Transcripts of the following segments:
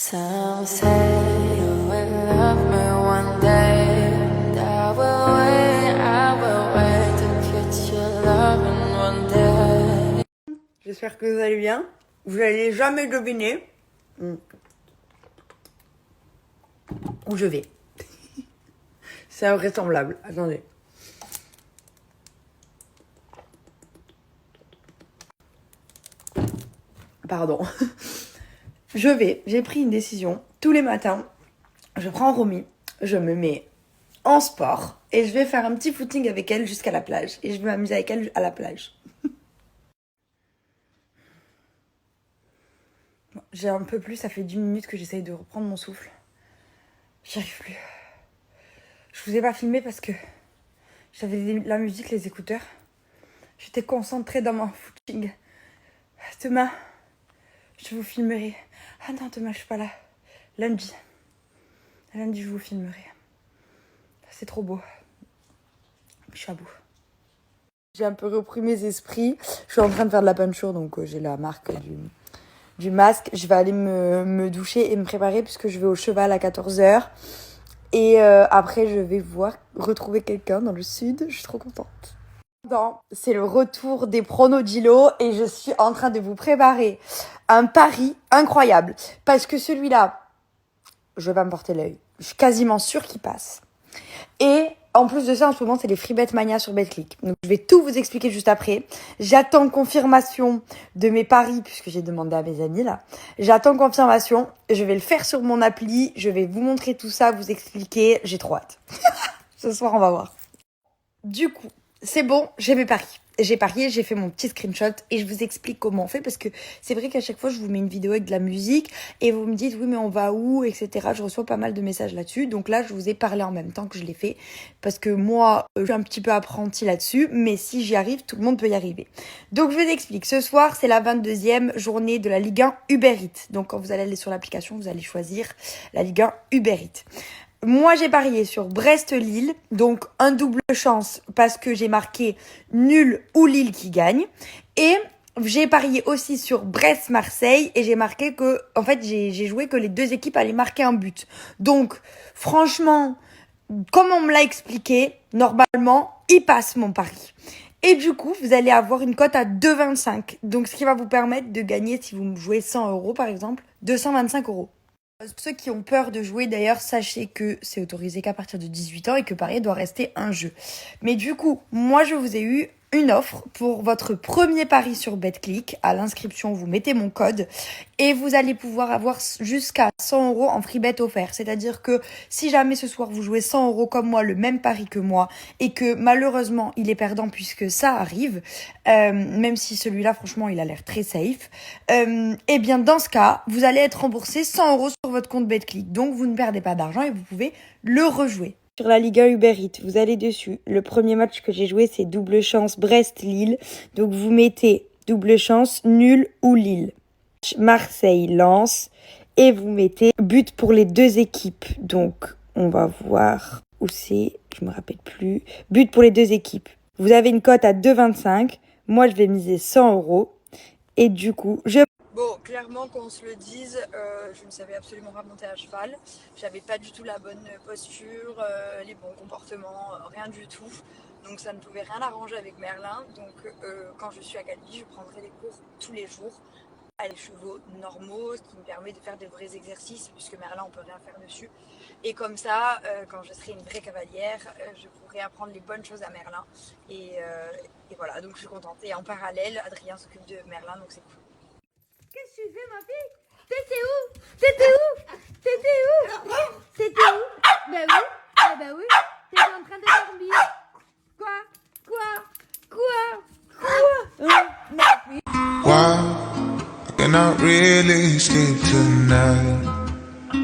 Some say you will love me one day, and I will wait to get your loving one day. J'espère que vous allez bien. Vous n'allez jamais deviner où je vais. C'est invraisemblable. Attendez. Pardon. J'ai pris une décision. Tous les matins, je prends Romy, je me mets en sport et je vais faire un petit footing avec elle jusqu'à la plage. Et je vais m'amuser avec elle à la plage. J'ai un peu plus, ça fait 10 minutes que j'essaye de reprendre mon souffle. J'y arrive plus. Je vous ai pas filmé parce que j'avais la musique, les écouteurs. J'étais concentrée dans mon footing. Demain, je vous filmerai. Ah non, demain, je suis pas là. Lundi. Lundi, je vous filmerai. C'est trop beau. Je suis à bout. J'ai un peu repris mes esprits. Je suis en train de faire de la peinture, donc j'ai la marque du masque. Je vais aller me doucher et me préparer puisque je vais au cheval à 14h. Et après, je vais retrouver quelqu'un dans le sud. Je suis trop contente. C'est le retour des pronos d'Ilo et je suis en train de vous préparer un pari incroyable. Parce que celui-là, je vais pas me porter l'œil. Je suis quasiment sûre qu'il passe. Et en plus de ça, en ce moment, c'est les Free Bet Mania sur BetClick. Donc, je vais tout vous expliquer juste après. J'attends confirmation de mes paris, puisque j'ai demandé à mes amis, là. J'attends confirmation. Je vais le faire sur mon appli. Je vais vous montrer tout ça, vous expliquer. J'ai trop hâte. Ce soir, on va voir. Du coup, c'est bon, j'ai mes paris. J'ai parié, j'ai fait mon petit screenshot et je vous explique comment on fait parce que c'est vrai qu'à chaque fois je vous mets une vidéo avec de la musique et vous me dites oui mais on va où, etc. Je reçois pas mal de messages là-dessus, donc là je vous ai parlé en même temps que je l'ai fait parce que moi je suis un petit peu apprentie là-dessus, mais si j'y arrive, tout le monde peut y arriver. Donc je vous explique, ce soir c'est la 22e journée de la Ligue 1 Uber Eats, donc quand vous allez aller sur l'application vous allez choisir la Ligue 1 Uber Eats. Moi, j'ai parié sur Brest-Lille, donc un double chance parce que j'ai marqué nul ou Lille qui gagne. Et j'ai parié aussi sur Brest-Marseille et j'ai marqué que, en fait, j'ai joué que les deux équipes allaient marquer un but. Donc, franchement, comme on me l'a expliqué, normalement, il passe mon pari. Et du coup, vous allez avoir une cote à 2,25. Donc, ce qui va vous permettre de gagner, si vous jouez 100 euros par exemple, 225 euros. Ceux qui ont peur de jouer, d'ailleurs, sachez que c'est autorisé qu'à partir de 18 ans et que parier doit rester un jeu. Mais du coup, moi, je vous ai eu une offre pour votre premier pari sur BetClick. À l'inscription, vous mettez mon code et vous allez pouvoir avoir jusqu'à 100 euros en free bet offert. C'est-à-dire que si jamais ce soir vous jouez 100 euros comme moi, le même pari que moi, et que malheureusement il est perdant puisque ça arrive, même si celui-là franchement il a l'air très safe, et bien dans ce cas, vous allez être remboursé 100 euros sur votre compte BetClick. Donc vous ne perdez pas d'argent et vous pouvez le rejouer. Sur la Ligue 1 Uber Eats, vous allez dessus. Le premier match que j'ai joué, c'est double chance Brest-Lille. Donc vous mettez double chance nul ou Lille. Marseille-Lens. Et vous mettez but pour les deux équipes. Donc on va voir où c'est. Je me rappelle plus. But pour les deux équipes. Vous avez une cote à 2,25. Moi, je vais miser 100 euros. Et du coup, Bon, clairement, qu'on se le dise, je ne savais absolument pas monter à cheval. J'avais pas du tout la bonne posture, les bons comportements, rien du tout. Donc ça ne pouvait rien arranger avec Merlin. Donc quand je suis à Calvi, je prendrai des cours tous les jours à les chevaux normaux, ce qui me permet de faire des vrais exercices puisque Merlin, on peut rien faire dessus. Et comme ça, quand je serai une vraie cavalière, je pourrai apprendre les bonnes choses à Merlin. Et voilà, donc je suis contente. Et en parallèle, Adrien s'occupe de Merlin, donc c'est cool. Qu'est-ce que tu fais, ma fille? T'étais où? T'étais où? T'étais où? T'étais où? Bah oui, ah bah oui, t'étais en train de dormir. Why I cannot really sleep tonight?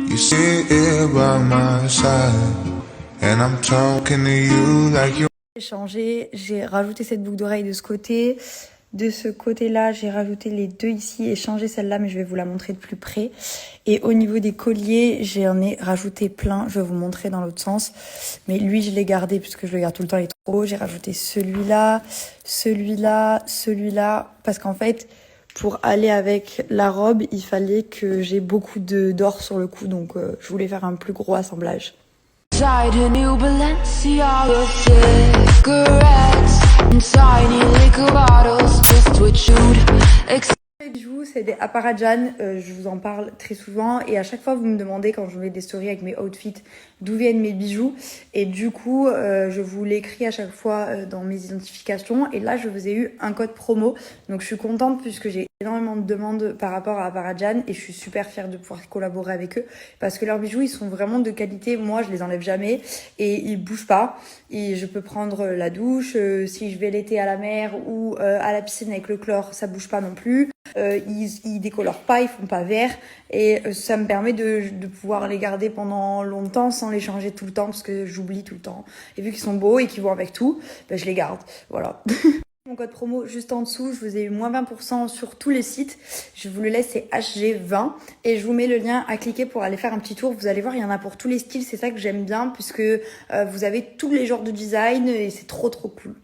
You sit here by my side, and I'm talking to you like you. J'ai changé, j'ai rajouté cette boucle d'oreille de ce côté. De ce côté-là, j'ai rajouté les deux ici et changé celle-là, mais je vais vous la montrer de plus près. Et au niveau des colliers, j'en ai rajouté plein. Je vais vous montrer dans l'autre sens. Mais lui, je l'ai gardé puisque je le garde tout le temps, il est trop haut. J'ai rajouté celui-là, celui-là, celui-là. Parce qu'en fait, pour aller avec la robe, il fallait que j'ai beaucoup d'or sur le cou, donc je voulais faire un plus gros assemblage. Inside a new Balenciaga, cigarettes and tiny liquor bottles, just what you'd Les bijoux, c'est des Aparajan, je vous en parle très souvent et à chaque fois vous me demandez quand je mets des stories avec mes outfits d'où viennent mes bijoux et du coup je vous l'écris à chaque fois dans mes identifications et là je vous ai eu un code promo, donc je suis contente puisque j'ai énormément de demandes par rapport à Aparajan et je suis super fière de pouvoir collaborer avec eux parce que leurs bijoux ils sont vraiment de qualité, moi je les enlève jamais et ils bougent pas et je peux prendre la douche, si je vais l'été à la mer ou à la piscine avec le chlore ça bouge pas non plus. Ils décolorent pas, ils font pas vert et ça me permet de pouvoir les garder pendant longtemps sans les changer tout le temps parce que j'oublie tout le temps. Et vu qu'ils sont beaux et qu'ils vont avec tout, ben je les garde. Voilà. Mon code promo juste en dessous, je vous ai eu moins 20% sur tous les sites. Je vous le laisse, c'est HG20 et je vous mets le lien à cliquer pour aller faire un petit tour. Vous allez voir, il y en a pour tous les styles, c'est ça que j'aime bien puisque vous avez tous les genres de design et c'est trop cool.